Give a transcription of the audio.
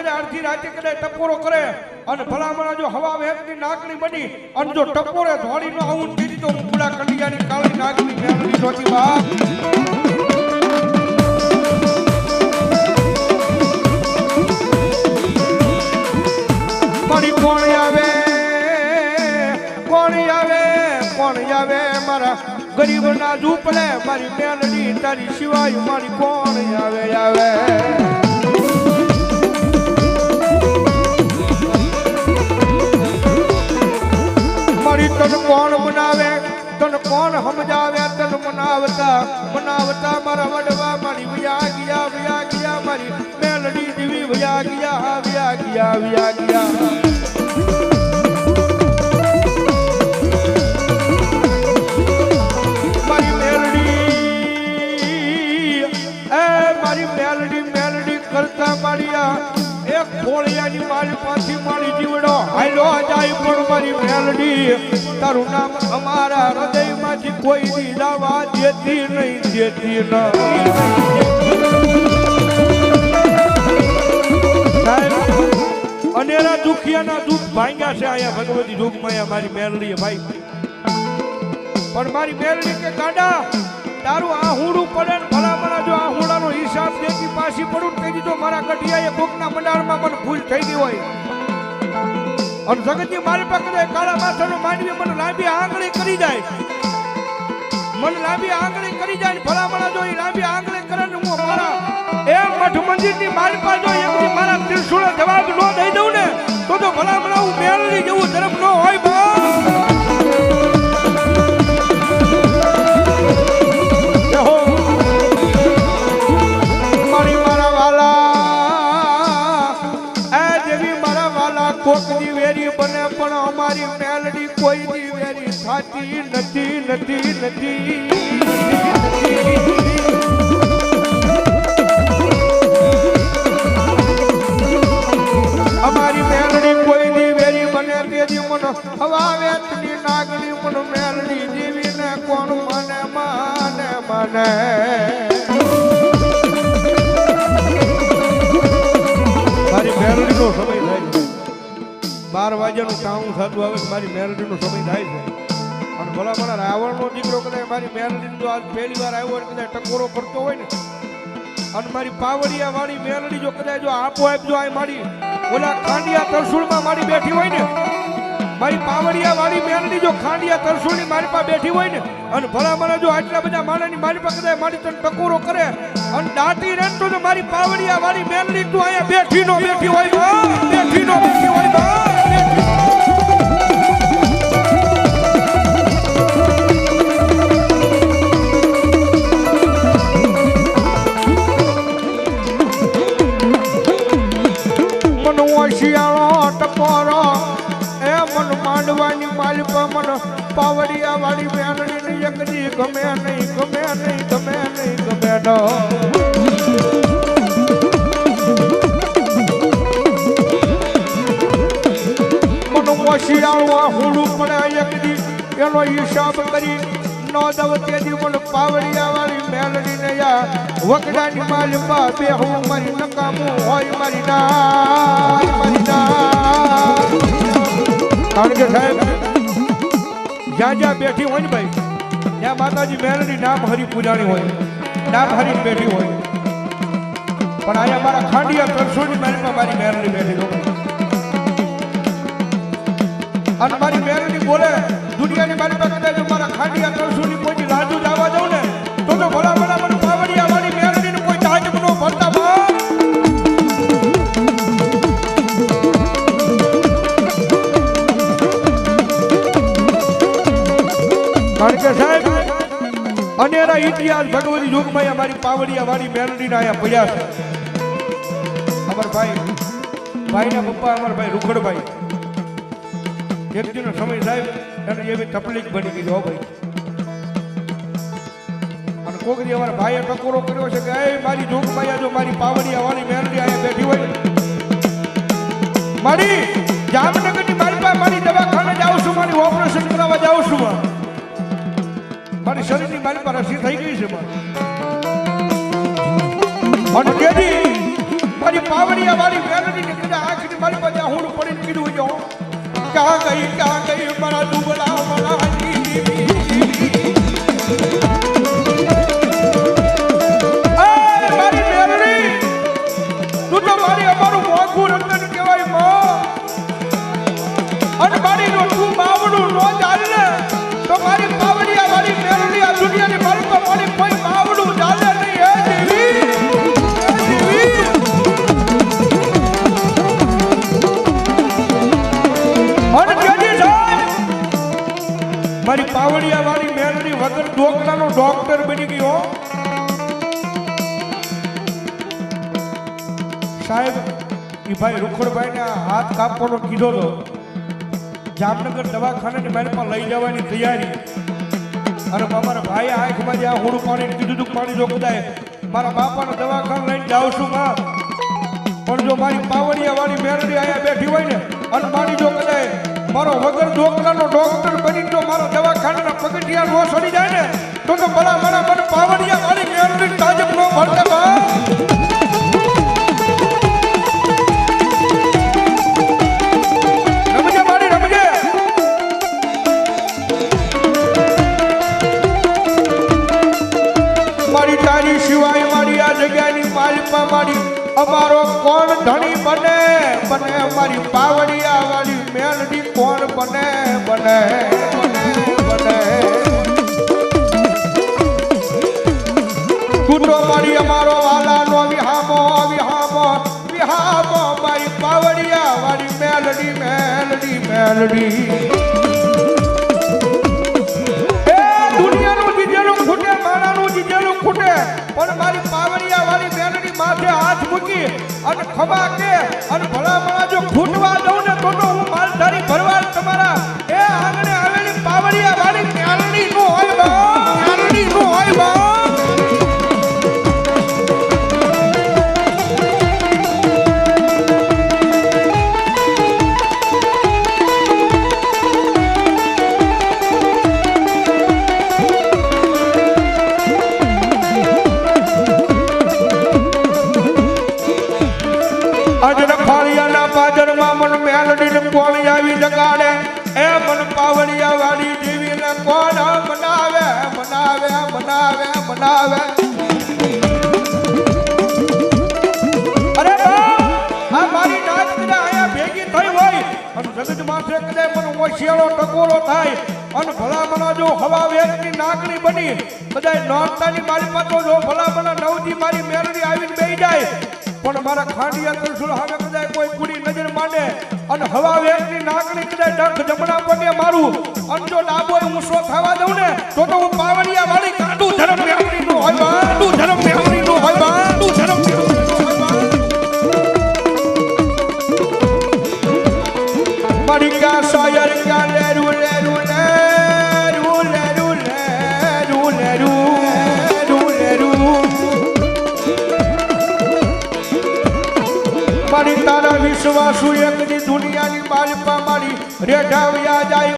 અડધી રાતે કદાચ ટપોરો કરે અને ભલામણા જો હવા વેગની નાગણી બની અને જો ટપોરે ધોળી નો આવું કીધી તો હું પૂરા કંડિયાની કાળી નાગની મેલડી નોતી બાપ મારી કોણ આવે મારા ગરીબ ના ઝૂંપડે મારી મેલડી તારી સિવાય મારી કોણ આવે મારી તન કોણ બનાવે તન કોણ સમજાવે તન મનાવતા મારા વડવા મારી વ્યા ગયા મારી મેલડી દીવી વ્યા ગયા મેલડી કરતા મારિયા એક ખોળિયાની મારી પાછી મારી જીવડો હાલો જાય પણ મારી મેલડી તારું નામ અમારા હૃદયમાંથી કોઈ દી લાવા દેતી નહીં અનેરા દુખિયાના દુઃખ ભાંગ્યા છે આયા ભગવતી જોગમાયા મારી મેલડીએ ભાઈ પણ મારી મેલડી કે ગાડા તારું આ હુંડું પડે ને ભલામણા જો આ હુંડાનો હિસાબ દેતી પાછી પડું કહી દીધો મારા ગઢિયાએ કોકના મંડાળમાં મને ભૂલ થઈ ગઈ હોય અને જગતની મારી પાસે કાળા માથાનો માનવી મને લાંબી આંગળી કરી જાય ને ભલામણા જો એ લાંબી આંગળી કરે ને હું મારા એ મઠ મંદિરની મારી પાસે જો એકથી મારા ત્રિશુળે જવાબ ન દઈ દઉં ને તો ભલામણા હું મેળવી જેવું ધર્મ ન હોય બા કોક દી વેરી બને પણ અમારી મેલડી કોઈ દી વેરી થાતી નથી અમારી મેલડી કોઈ દી વેરી બને તેજી મન હવા વેતની નાગણી મન મેલડી જીવીને કોણ મને માને મારી મેલડીનો સમય થાય 12 વાગ્યાનું કામ થતું આવે મારી મેલડીનો સમય થાય છે અને ભલા રાવણનો દીકરો કદાચ મારી મેલડી જો આજ પહેલી વાર આવ્યો હોય કદાચ ટકોરો કરતો હોય ને અને મારી પાવડિયા વાળી મેલડી જો કદાચ જો આપો જો આ મારી ઓલા ખાંડિયા તરસુલમાં મારી બેઠી હોય ને મારી પાવડિયા વાળી મેલડી જો ખાંડિયા તરસુલની મારી પાસે બેઠી હોય ને અને ભલા જો આટલા બધા માણસની મારી પાસે કદાચ મારી તને ટકોરો કરે અને દાટી રહે તો મારી પાવડિયા વાળી મેલડી તું અહીંયા બેઠી હોય ટકોરો એ મન માંડવાની માલિક મન પાવડિયા વાળી મેલડી એકદી ગમે નહીં મન ઓશિયાળવા હુડું પડે એકદી એનો હિસાબ કરી નો દવતેજી મન પાવડિયા વાળી મેલડી ને યા વકડાની માલિકા બેહું મારી નકામું હોય મારી ના કારણ કે સાહેબ જ્યાં બેઠી હોય ને ભાઈ ત્યાં માતાજી મેલડી નામ હરી પૂજાણી હોય નામ હરી બેઠી હોય પણ અહીંયા મારા ખાંડિયા તરસોની મારી મેલડી બેઠી અને મારી મેલડી બોલે દુનિયાની મારી પાસે મારા ખાંડિયા તરસોની કોઈ લાજુ જ આવવા જાઉં ને તો ભલા મને પાવડિયા વાળી મેલડી ને કોઈ તાજ નો ભરતા કારણ કે સાહેબ અનેરા ઇતિહાસ ભગવતી જોગમાયા મારી પાવડિયા વાળી મેલડીના અહીંયા પડ્યા છે અમારા ભાઈના પપ્પા અમારા ભાઈ રૂખડભાઈ એક દિનનો સમય સાહેબ એને એવી તકલીફ બની ગઈ હો ભાઈ અને કોકરી અમારા ભાઈએ ટકોરો કર્યો છે કે એ મારી જોગમાયા જો મારી પાવડિયા વાળી મેલડી અહીંયા બેઠી હોય મારી જામનગરની મારી પાસે મારી દવાખાને જાઉં છું મારી ઓપરેશન કરાવવા જાઉં છું મારી શરીરની મારી પર રસી થઈ ગઈ છે અને તેથી મારી પાવડિયા વાળી મેલડી ક્યાં ગઈ મારા દુબળા મારા મારી મેરડી તું તો મારી અમારું મોખું રતન કહેવાય માં અને મારી નો તું બાવડું નો ચાલે તો મારી પાવડિયા મારી મેરડી આ દુનિયાની મારી પર મારી કોઈ બાવડું ચાલે નહીં હે દેવી મારી પાવડિયા વાળી મેરડી વગર ડોકડાનો ડોક્ટર બની ગયો સાહેબ ઈ ભાઈ રૂખડભાઈ ને હાથ કાપવાનો કીધો તો જામનગર દવાખાને ને મારી પાસે લઈ જવાની તૈયારી અને અમારા ભાઈ આંખમાં આ હોડું પાણી કીધું તું પાણી રોકદાય મારા બાપાને દવાખાને લઈને જાઉં છું માં પણ જો મારી પાવડિયા વાળી મેરડી અહીંયા બેઠી હોય ને અને મારી જો કદાય મારો વગર ડોકડાનો ડોક્ટર બની જો મારો દવાખાનાના પગથિયા નો સડી જાય ને તો ભલા મને પાવડિયા વાળી મેરડી તાજબ નો ભરતે બા રમજે મારી રમજે મારી તારી સિવાય મારી આ જગ્યાની માલિપા મારી અમારો કોણ ધણી બને બને મારી પાવડિયા વાળી મેલડી કોણ બને બને બને બને તું તો મારી અમારો વાલાનો વિહામો વિહામો વિહામો મારી પાવડિયા વાળી મેલડી મેલડી મેલડી એ દુનિયાનું જીજેલું ખૂટે મારાનું જીજેલું ખૂટે પણ મારી પાવડિયા વાળી મેલડી માથે હાથ મૂકી અને ખબા કે અને ભલા ભલા જો ખૂટવા દઉં ને તો હું માલધારી ભરવાડ તમારા એ આંગણે આવેલી પાવડિયા વાળી મેલડી નો હોય બા મેલડી નો હોય બા કોણ આવી જગાડે એ મન પાવડિયા વાળી દેવી ને કોણ મનાવે મનાવે મનાવે મનાવે અરે આ મારી નાચ કદાચ અહીંયા ભેગી થઈ હોય અને જગત માથે કદાચ મને ઓશિયાળો ટકોરો થાય અને ભલા મના જો હવા વેગની નાગણી બની બધા નોરતાની મારી પાછો જો ભલા મના નવજી મારી મેરડી આવીને બેહી જાય પણ મારા ખાંડિયા તરસુલ સામે કદાચ કોઈ કુડી નજર માંડે અને હવા વેગની નાગણી કદાચ ડંખ જમણા પગે મારું અને જો ડાબો ઊંચો થવા દઉં ને તો હું પાવડિયા વાળી કાંડું ધરમ મેમરી નું હોય કાંડું ધરમ મેમરી નું હોય કાંડું ધરમ મેમરી નું હોય મારી કા શાયર કા લેરુ લેરુ લેરુ લેરુ લેરુ લેરુ મારી તારા વિશ્વાસુ એકની દુનિયાની માલિપા મારી રેઢાવ્યા જાય